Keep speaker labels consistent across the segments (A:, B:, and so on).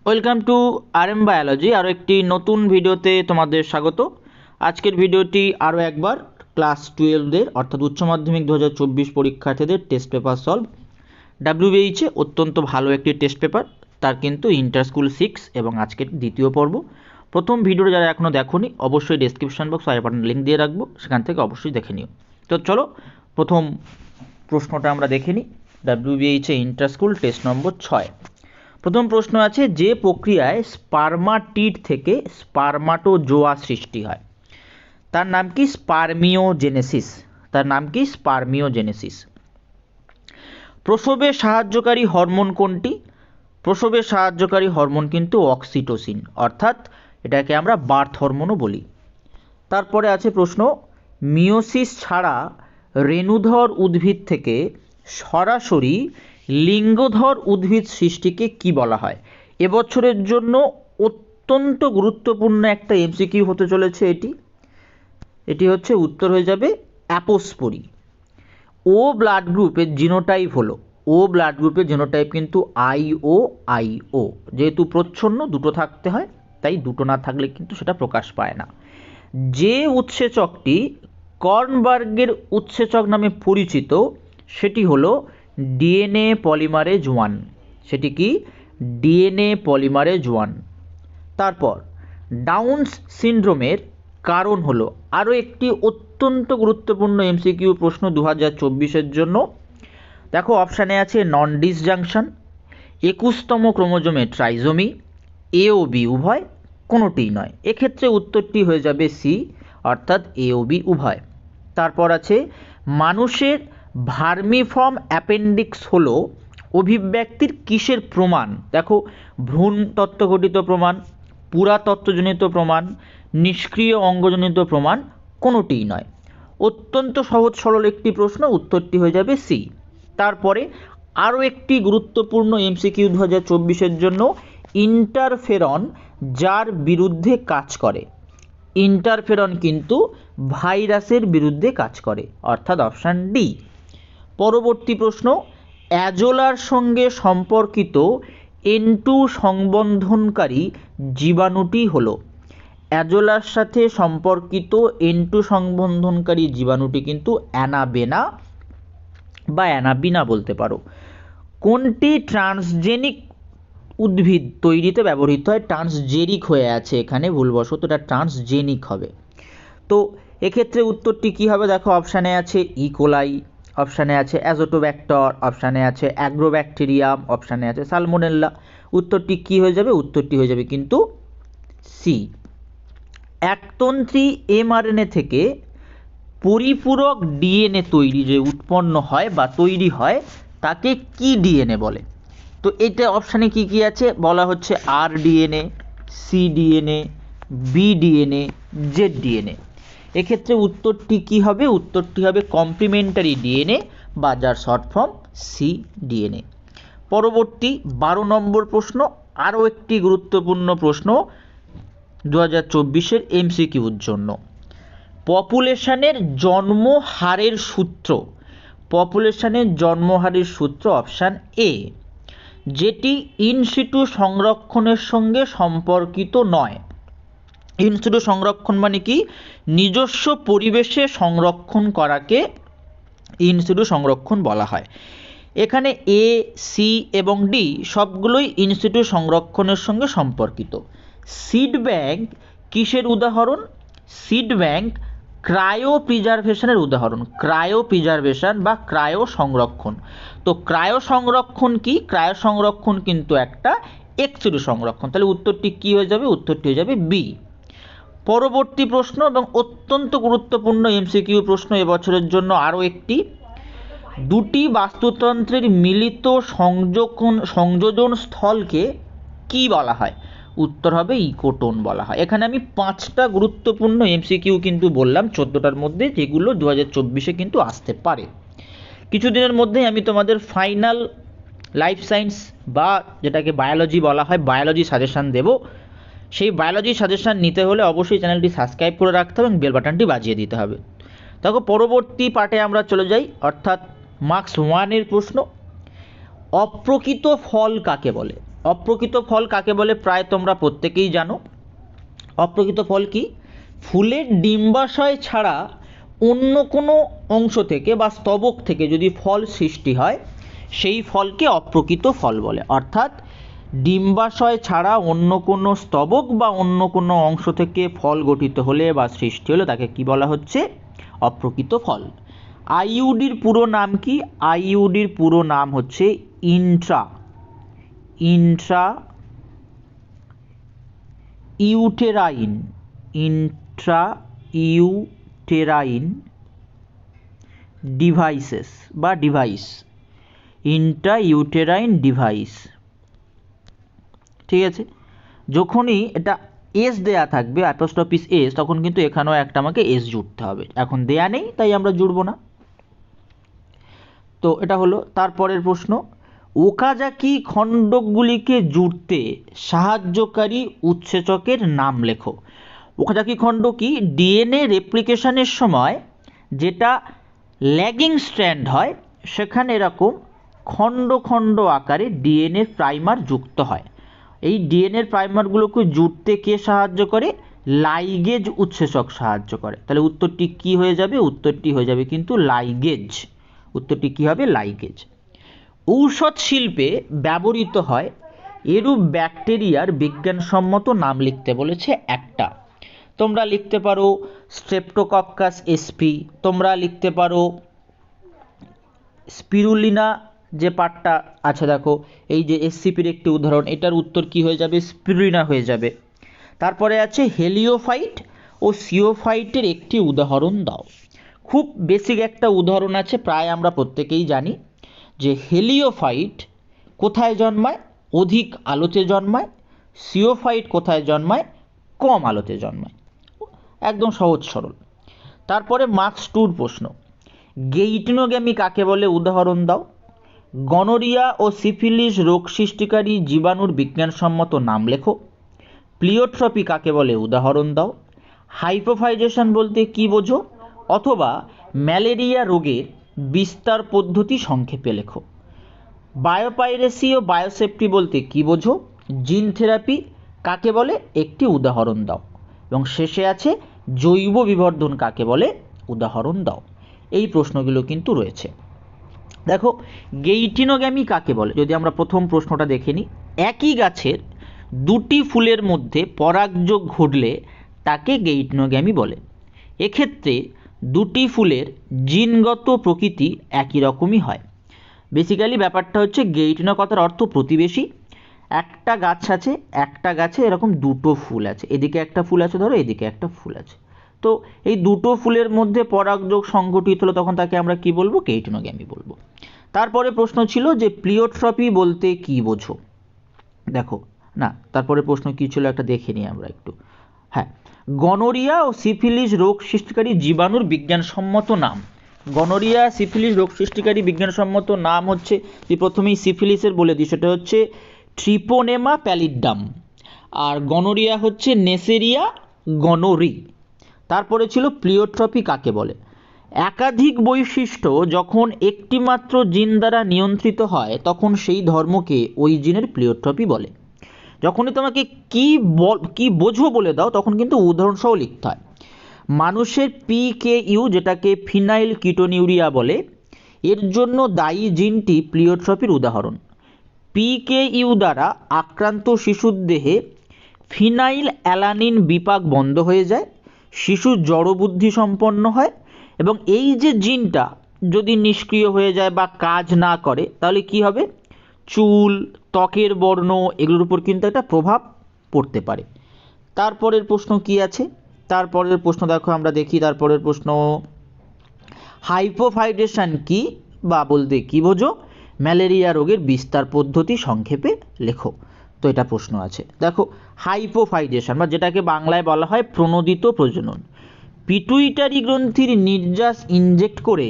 A: Welcome to RM biology. আরও একটি নতুন ভিডিওতে তোমাদের স্বাগত। আজকের ভিডিওটি আরও একবার ক্লাস 12-দের অর্থাৎ উচ্চ মাধ্যমিক 2024 পরীক্ষার্থীদের টেস্ট পেপার সলভ। WBH অত্যন্ত ভালো একটি টেস্ট পেপার, তার কিন্তু ইন্টার স্কুল 6 এবং আজকের দ্বিতীয় পর্ব। প্রথম ভিডিওটা যারা এখনও দেখোনি অবশ্যই description box I button link দিয়ে রাখবো, সেখান থেকে অবশ্যই দেখে নিও। তো চলো প্রথম প্রশ্নটা আমরা দেখে নিই। WBH ইন্টার স্কুল টেস্ট নম্বর 6। প্রথম প্রশ্ন আছে, যে প্রক্রিয়ায় স্পার্মাটিড থেকে স্পার্মাটোজোয়া সৃষ্টি হয় তার নাম কি? স্পার্মিওজেনেসিস। তার নাম কি? স্পার্মিওজেনেসিস। প্রসবে সাহায্যকারী হরমোন কোনটি? প্রসবে সাহায্যকারী হরমোন কিন্তু অক্সিটোসিন, অর্থাৎ এটাকে আমরা বার্থ হরমোনও বলি। তারপরে আছে প্রশ্ন, মিওসিস ছাড়া রেণুধর উদ্ভিদ থেকে সরাসরি লিঙ্গধর উদ্ভিদ সৃষ্টিকে কি বলা হয়? এবছরের জন্য অত্যন্ত গুরুত্বপূর্ণ একটা MCQ হতে চলেছে এটি হচ্ছে উত্তর হয়ে যাবে অ্যাপোস্পোরি। ও ব্লাড গ্রুপের জিনোটাইপ হলো, ও ব্লাড গ্রুপের জিনোটাইপ কিন্তু IO। যেহেতু প্রচ্ছন্ন দুটো থাকতে হয়, তাই দুটো না থাকলে কিন্তু সেটা প্রকাশ পায় না। যে উৎসেচকটি কর্নবার্গের উৎসেচক নামে পরিচিত সেটি হলো DNA পলিমারেজ 1। সেটি কি? DNA polymerase 1। তারপর ডাউনস সিনড্রোমের কারণ হলো আরও একটি অত্যন্ত গুরুত্বপূর্ণ MCQ প্রশ্ন 2024-এর জন্য। দেখো অপশানে আছে নন ডিসজাংশন, 21তম ক্রোমোজোমে ট্রাইজোমি, A ও B উভয়, কোনোটিই নয়। এক্ষেত্রে উত্তরটি হয়ে যাবে C, অর্থাৎ A ও B উভয়। তারপর আছে মানুষের ভার্মিফর্ম অ্যাপেন্ডিক্স হলো অভিব্যক্তির কিসের প্রমাণ? দেখো ভ্রূণ তত্ত্বঘটিত প্রমাণ, পুরাতত্ত্বজনিত প্রমাণ, নিষ্ক্রিয় অঙ্গজনিত প্রমাণ, কোনোটিই নয়। অত্যন্ত সহজ সরল একটি প্রশ্ন, উত্তরটি হয়ে যাবে C। তারপরে আরও একটি গুরুত্বপূর্ণ MCQ 2024-এর জন্য, ইন্টারফেরন যার বিরুদ্ধে কাজ করে? ইন্টারফেরন কিন্তু ভাইরাসের বিরুদ্ধে কাজ করে, অর্থাৎ অপশান ডি। পরবর্তী প্রশ্ন, অ্যাজোলার সঙ্গে সম্পর্কিত N2 সংবন্ধনকারী জীবাণুটি হলো? অ্যাজোলার সাথে সম্পর্কিত N2 সংবন্ধনকারী জীবাণুটি কিন্তু অ্যানাবেনা বা অ্যানাবিনা বলতে পারো। কোনটি ট্রান্সজেনিক উদ্ভিদ তৈরিতে ব্যবহৃত হয়? ট্রান্সজেরিক হয়ে আছে এখানে, ভুলবশত এটা ট্রান্সজেনিক হবে। তো এক্ষেত্রে উত্তরটি কি হবে? দেখো অপশানে আছে ইকোলাই, অপশানে আছে অ্যাজোটোব্যাক্টর, অপশানে আছে অ্যাগ্রোব্যাকটেরিয়াম, অপশানে আছে সালমোনেল্লা। উত্তরটি কি হয়ে যাবে? উত্তরটি হয়ে যাবে কিন্তু সি। একতন্ত্রী mRNA থেকে পরিপূরক DNA তৈরি যে উৎপন্ন হয় বা তৈরি হয় তাকে কি DNA বলে? তো এটা অপশানে কি কি আছে বলা হচ্ছে? rDNA, cDNA, bDNA, zDNA। এক্ষেত্রে উত্তরটি কি হবে? উত্তরটি হবে কমপ্লিমেন্টারি DNA বা যার শর্ট ফর্ম cDNA। পরবর্তী 12 নম্বর প্রশ্ন, আরও একটি গুরুত্বপূর্ণ প্রশ্ন 2024-এর MCQর জন্য। পপুলেশনের জন্মহারের সূত্র, পপুলেশনের জন্মহারের সূত্র অপশান এ, যেটি ইনসিটু সংরক্ষণের সঙ্গে সম্পর্কিত নয়। ইনসিটু সংরক্ষণ মানে কি? নিজস্ব পরিবেশে সংরক্ষণ করাকে ইনসিটু সংরক্ষণ বলা হয়। এখানে A, C এবং D সবগুলোই ইনসিটু সংরক্ষণের সঙ্গে সম্পর্কিত। সিড ব্যাংক কিসের উদাহরণ? সিড ব্যাংক ক্রায়ো প্রিজারভেশনের উদাহরণ। ক্রায়ো প্রিজারভেশন বা ক্রায়ো সংরক্ষণ। তো ক্রায়ো সংরক্ষণ কি? ক্রায়ো সংরক্ষণ কিন্তু একটা এক্স-সিডু সংরক্ষণ। তাহলে উত্তরটি কি হয়ে যাবে? উত্তরটি হয়ে যাবে বি। পরবর্তী প্রশ্ন এবং অত্যন্ত গুরুত্বপূর্ণ MCQ প্রশ্ন এবছরের জন্য আরও একটি, দুটি বাস্তুতন্ত্রের মিলিত সংযোজন স্থলকে কি বলা হয়? উত্তর হবে ইকোটোন বলা হয়। এখানে আমি 5টা গুরুত্বপূর্ণ MCQ কিন্তু বললাম 14টার মধ্যে, যেগুলো 2024-এ কিন্তু আসতে পারে। কিছুদিনের মধ্যেই আমি তোমাদের ফাইনাল লাইফ সায়েন্স বা যেটাকে বায়োলজি বলা হয়, বায়োলজি সাজেশান দেব। সেই বায়োলজি সাজেশান নিতে হলে অবশ্যই চ্যানেলটি সাবস্ক্রাইব করে রাখতে হবে এবং বেল বাটনটি বাজিয়ে দিতে হবে। দেখো পরবর্তী পার্টে আমরা চলে যাই, অর্থাৎ মার্কস 1-এর প্রশ্ন। অপ্রকৃত ফল কাকে বলে? অপ্রকৃত ফল কাকে বলে প্রায় তোমরা প্রত্যেকেই জানো। অপ্রকৃত ফল কি? ফুলের ডিম্বাশয় ছাড়া অন্য কোনো অংশ থেকে বা স্তবক থেকে যদি ফল সৃষ্টি হয় সেই ফলকে অপ্রকৃত ফল বলে। অর্থাৎ ডিম্বাশয় ছাড়া অন্য কোনো স্তবক বা অন্য কোনো অংশ থেকে ফল গঠিত হলে বা সৃষ্টি হলে তাকে কি বলা হচ্ছে? অপ্রকৃত ফল। আইইউডির পুরো নাম কি? আইইউডির পুরো নাম হচ্ছে ইন্ট্রা ইউটেরাইন ডিভাইসেস বা ডিভাইস, ইন্ট্রাইউটেরাইন ডিভাইস। ঠিক আছে, যখনই এটা এস দেয়া থাকবে অ্যাপোস্ট্রফিস এস, তখন কিন্তু এখানেও একটা আমাকে এস জুড়তে হবে। এখন দেয়া নেই তাই আমরা জুড়ব না। তো এটা হলো। তারপরের প্রশ্ন, ওকাজাকি খণ্ডকগুলিকে জুড়তে সাহায্যকারী উৎসেচকের নাম লেখো। ওকাজাকি খণ্ড কি? ডিএনএ রেপ্লিকেশনের সময় যেটা ল্যাগিং স্ট্র্যান্ড হয় সেখানে এরকম খণ্ড খণ্ড আকারে ডিএনএ প্রাইমার যুক্ত হয়। এই ডিএনএ প্রাইমারগুলোকে জুড়তে কে সাহায্য করে? লাইগেজ উৎসেচক সাহায্য করে। তাহলে উত্তরটি কি হয়ে যাবে? উত্তরটি হয়ে যাবে কিন্তু লাইগেজ। উত্তরটি কি হবে? লাইগেজ। ঔষধ শিল্পে ব্যবহৃত হয় এরূপ ব্যাকটেরিয়ার বিজ্ঞানসম্মত নাম লিখতে বলেছে একটা। তোমরা লিখতে পারো স্ট্রেপ্টোকক্কাস এসপি, তোমরা লিখতে পারো স্পিরুলিনা, যে পার্টটা আছে দেখো এই যে এসসিপির একটি উদাহরণ, এটার উত্তর কি হয়ে যাবে? স্পিরুলিনা হয়ে যাবে। তারপরে আছে হেলিওফাইট ও সিওফাইটের একটি উদাহরণ দাও। খুব বেসিক একটা উদাহরণ আছে, প্রায় আমরা প্রত্যেকেই জানি যে হেলিওফাইট কোথায় জন্মায়? অধিক আলোতে জন্মায়। সিওফাইট কোথায় জন্মায়? কম আলোতে জন্মায়। একদম সহজ সরল। তারপরে মার্কস 2 প্রশ্ন, গেইটিনোগ্যামি কাকে বলে? উদাহরণ দাও। গনোরিয়া ও সিফিলিস রোগ সৃষ্টিকারী জীবাণুর বিজ্ঞানসম্মত নাম লেখো। প্লিওট্রপি কাকে বলে? উদাহরণ দাও। হাইপোফাইজেশন বলতে কি বোঝো? অথবা ম্যালেরিয়া রোগের বিস্তার পদ্ধতি সংক্ষেপে লেখো। বায়োপাইরেসি ও বায়োসেফটি বলতে কি বোঝো? জিন থেরাপি কাকে বলে? একটি উদাহরণ দাও। এবং শেষে আছে জৈব বিবর্ধন কাকে বলে? উদাহরণ দাও। এই প্রশ্নগুলো কিন্তু রয়েছে। দেখো গেইটিনোগ্যামি কাকে বলে, যদি আমরা প্রথম প্রশ্নটা দেখে নিই। একই গাছের দুটি ফুলের মধ্যে পরাগযোগ ঘটলে তাকে গেইটিনোগ্যামি বলে। এক্ষেত্রে দুটি ফুলের জিনগত প্রকৃতি একই রকমই হয়। বেসিক্যালি ব্যাপারটা হচ্ছে গেইটিনো কথার অর্থ প্রতিবেশী। একটা গাছ আছে, একটা গাছে এরকম দুটো ফুল আছে, এদিকে একটা ফুল আছে ধরো, এদিকে একটা ফুল আছে। তো এই দুটো ফুলের মধ্যে পরাগযোগ সংঘটিত হলো তখন তাকে আমরা কি বলবো? গেইটিনোগ্যামি বলবো। তারপরে প্রশ্ন ছিল যে প্লিওট্রপি বলতে কি বোঝো। দেখো না, তারপরে প্রশ্ন কি ছিল একটা দেখে নিই আমরা একটু। হ্যাঁ, গনোরিয়া ও সিফিলিস রোগ সৃষ্টিকারী জীবাণুর বিজ্ঞানসম্মত নাম। গনোরিয়া সিফিলিস রোগ সৃষ্টিকারী বিজ্ঞানসম্মত নাম হচ্ছে, যে প্রথমেই সিফিলিসের বলে দিই, সেটা হচ্ছে ট্রিপোনেমা প্যালিডাম, আর গনোরিয়া হচ্ছে নেসেরিয়া গনোরি। তারপরে ছিল প্লিওট্রপি কাকে বলে। একাধিক বৈশিষ্ট্য যখন একটিমাত্র জিন দ্বারা নিয়ন্ত্রিত হয় তখন সেই ধর্মকে ওই জিনের প্লিওট্রপি বলে। যখনই তোমাকে কি বোঝো বলে দাও তখন কিন্তু উদাহরণসহ লিখতে হয়। মানুষের PKU, যেটাকে ফিনাইল কিটোনিউরিয়া বলে, এর জন্য দায়ী জিনটি প্লিওট্রপির উদাহরণ। PKU দ্বারা আক্রান্ত শিশুর দেহে ফিনাইল অ্যালানিন বিপাক বন্ধ হয়ে যায়, শিশু জড়বুদ্ধি সম্পন্ন হয়, এবং এই যে জিনটা যদি নিষ্ক্রিয় হয়ে যায় বা কাজ না করে তাহলে কি হবে? চুল, ত্বকের বর্ণ, এগুলোর উপর কিন্তু একটা প্রভাব পড়তে পারে। তারপরের প্রশ্ন কি আছে? তারপরের প্রশ্ন দেখো, আমরা দেখি তারপরের প্রশ্ন, হাইপোফাইডেশন কি বা বলতে কি বোঝো? ম্যালেরিয়া রোগের বিস্তার পদ্ধতি সংক্ষেপে লেখো। তো এটা প্রশ্ন আছে। দেখো হাইপোফাইডেশন বা যেটাকে বাংলায় বলা হয় প্রণোদিত প্রজনন, পিটুইটারি গ্রন্থির নির্যাস ইনজেক্ট করে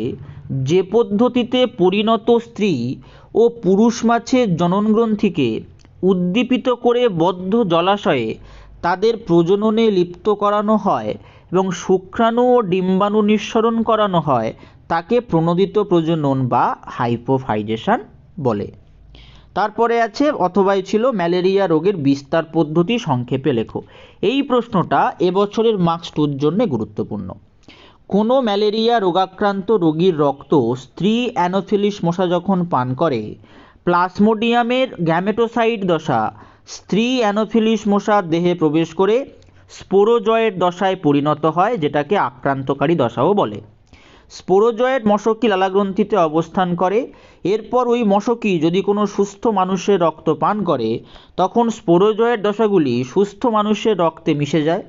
A: যে পদ্ধতিতে পরিণত স্ত্রী ও পুরুষ মাছের জননগ্রন্থিকে উদ্দীপিত করে বদ্ধ জলাশয়ে তাদের প্রজননে লিপ্ত করানো হয় এবং শুক্রাণু ও ডিম্বাণু নিঃসরণ করানো হয় তাকে প্রণোদিত প্রজনন বা হাইপোফাইডেশন বলে। তারপরে আছে অথবাই ছিল ম্যালেরিয়া রোগের বিস্তার পদ্ধতি সংক্ষেপে লেখো। এই প্রশ্নটা এবছরের মার্কস 2 জন্য গুরুত্বপূর্ণ। কোনো ম্যালেরিয়া রোগাক্রান্ত রোগীর রক্ত স্ত্রী অ্যানোফিলিস মশা যখন পান করে, প্লাজমোডিয়ামের গ্যামেটোসাইট দশা স্ত্রী অ্যানোফিলিস মশার দেহে প্রবেশ করে স্পোরোজয়েড দশায় পরিণত হয়, যেটাকে আক্রান্তকারী দশাও বলে। স্পোরোজয়েড মশকি লালাগ্রন্থিতে অবস্থান করে। এরপর ওই মশকি যদি কোনো সুস্থ মানুষের রক্ত পান করে, তখন স্পোরোজয়েড দশাগুলি সুস্থ মানুষের রক্তে মিশে যায়।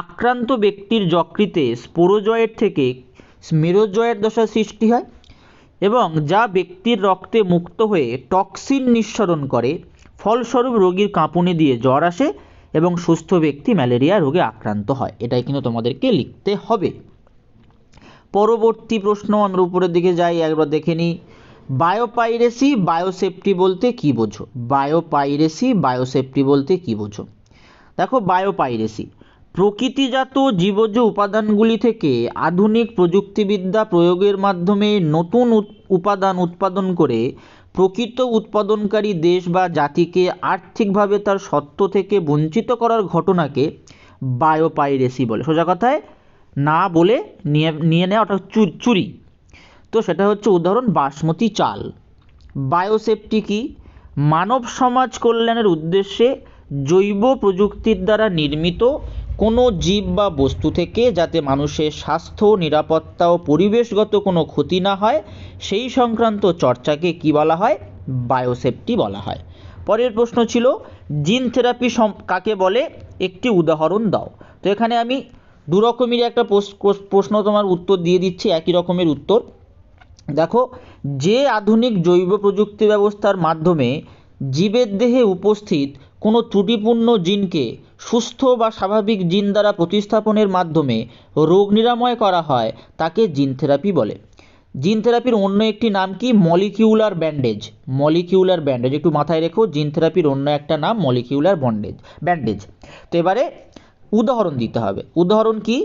A: আক্রান্ত ব্যক্তির যকৃতে স্পোরোজয়েড থেকে মেরোজয়েড দশা সৃষ্টি হয় এবং যা ব্যক্তির রক্তে মুক্ত হয়ে টক্সিন নিঃসরণ করে। ফলস্বরূপ রোগীর কাঁপুনি দিয়ে জ্বর আসে এবং সুস্থ ব্যক্তি ম্যালেরিয়া রোগে আক্রান্ত হয়। এটাই কিন্তু তোমাদেরকে লিখতে হবে। পরবর্তী প্রশ্ন আমরা উপরের দিকে যাই, একবার দেখে নিই। বায়োপাইরেসি বায়োসেফটি বলতে কি বোঝো? বায়োপাইরেসি বায়োসেফটি বলতে কি বোঝো? দেখো, বায়োপাইরেসি প্রকৃতিজাত জীবজ উপাদানগুলি থেকে আধুনিক প্রযুক্তিবিদ্যা প্রয়োগের মাধ্যমে নতুন উপাদান উৎপাদন করে প্রকৃত উৎপাদনকারী দেশ বা জাতিকে আর্থিকভাবে তার সত্ত্ব থেকে বঞ্চিত করার ঘটনাকে বায়োপাইরেসি বলে। সোজা কথায় না বলে নিয়ে নেওয়া, ওটা চুরি। তো সেটা হচ্ছে উদাহরণ বাসমতি চাল। বায়োসেফটি কি? মানব সমাজ কল্যাণের উদ্দেশ্যে জৈব প্রযুক্তির দ্বারা নির্মিত কোনো জীব বা বস্তু থেকে যাতে মানুষের স্বাস্থ্য, নিরাপত্তা ও পরিবেশগত কোনো ক্ষতি না হয়, সেই সংক্রান্ত চর্চাকে কি বলা হয়? বায়োসেফটি বলা হয়। পরের প্রশ্ন ছিল জিন থেরাপি কাকে বলে? একটি উদাহরণ দাও। তো এখানে আমি দু রকমেরই একটা প্রশ্ন তোমার উত্তর দিয়ে দিচ্ছি, একই রকমের উত্তর। দেখো, যে আধুনিক জৈব প্রযুক্তি ব্যবস্থার মাধ্যমে জীবের দেহে উপস্থিত কোনো ত্রুটিপূর্ণ জিনকে সুস্থ বা স্বাভাবিক জিন দ্বারা প্রতিস্থাপনের মাধ্যমে রোগ নিরাময় করা হয়, তাকে জিন থেরাপি বলে। জিন থেরাপির অন্য একটি নাম কি? Molecular bandage. মলিকিউলার ব্যান্ডেজ একটু মাথায় রেখো, জিন থেরাপির অন্য একটা নাম মলিকিউলার ব্যান্ডেজ। তো এবারে উদাহরণ দিতে হবে। উদাহরণ কি?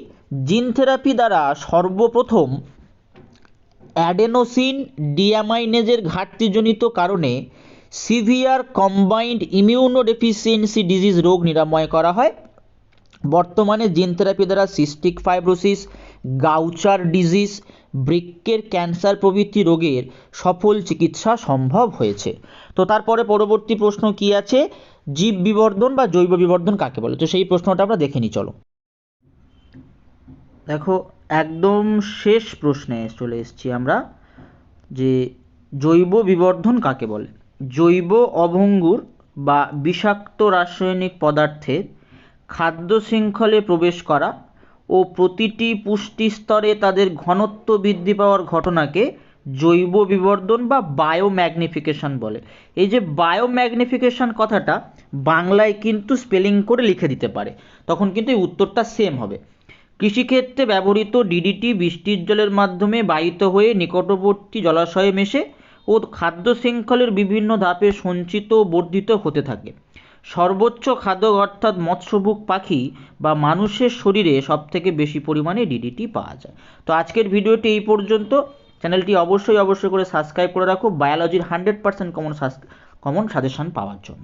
A: জিন থেরাপি দ্বারা সর্বপ্রথম অ্যাডেনোসিন ডিয়ামাইনেজের ঘাটতিজনিত কারণে সিভিয়ার কম্বাইন্ড ইমিউনোডেফিসিয়েন্সি ডিজিজ রোগ নিরাময় করা হয়। বর্তমানে জিন থেরাপি দ্বারা cystic fibrosis, Gaucher disease, বৃক্কের cancer প্রভৃতি রোগের সফল চিকিৎসা সম্ভব হয়েছে। তো তারপরে পরবর্তী প্রশ্ন কি আছে? জীব বিবর্ধন বা জৈব বিবর্ধন কাকে বলে? তো সেই প্রশ্নটা আমরা দেখে নিই, চলো। দেখো, একদম শেষ প্রশ্নে চলে এসেছি আমরা, যে জৈব বিবর্ধন কাকে বলে। জৈব অভঙ্গুর বা বিষাক্ত রাসায়নিক পদার্থের খাদ্য শৃঙ্খলে প্রবেশ করা ও প্রতিটি পুষ্টি স্তরে তাদের ঘনত্ব বৃদ্ধি পাওয়ার ঘটনাকে জৈব বিবর্ধন বা বায়োম্যাগনিফিকেশন বলে। এই যে বায়োম্যাগনিফিকেশন কথাটা বাংলায় কিন্তু স্পেলিং করে লিখে দিতে পারে, তখন কিন্তু এই উত্তরটা সেম হবে। কৃষিক্ষেত্রে ব্যবহৃত ডিডিটি বৃষ্টির জলের মাধ্যমে বাহিত হয়ে নিকটবর্তী জলাশয়ে মেশে ও খাদ্য শৃঙ্খলের বিভিন্ন ধাপে সঞ্চিত ও বর্ধিত হতে থাকে। সর্বোচ্চ খাদ্য অর্থাৎ মৎস্যভুক পাখি বা মানুষের শরীরে সবথেকে বেশি পরিমাণে ডিডিটি পাওয়া যায়। তো আজকের ভিডিওটি এই পর্যন্ত। চ্যানেলটি অবশ্যই করে সাবস্ক্রাইব করে রাখো বায়োলজির 100% কমন সাজেশন পাওয়ার জন্য।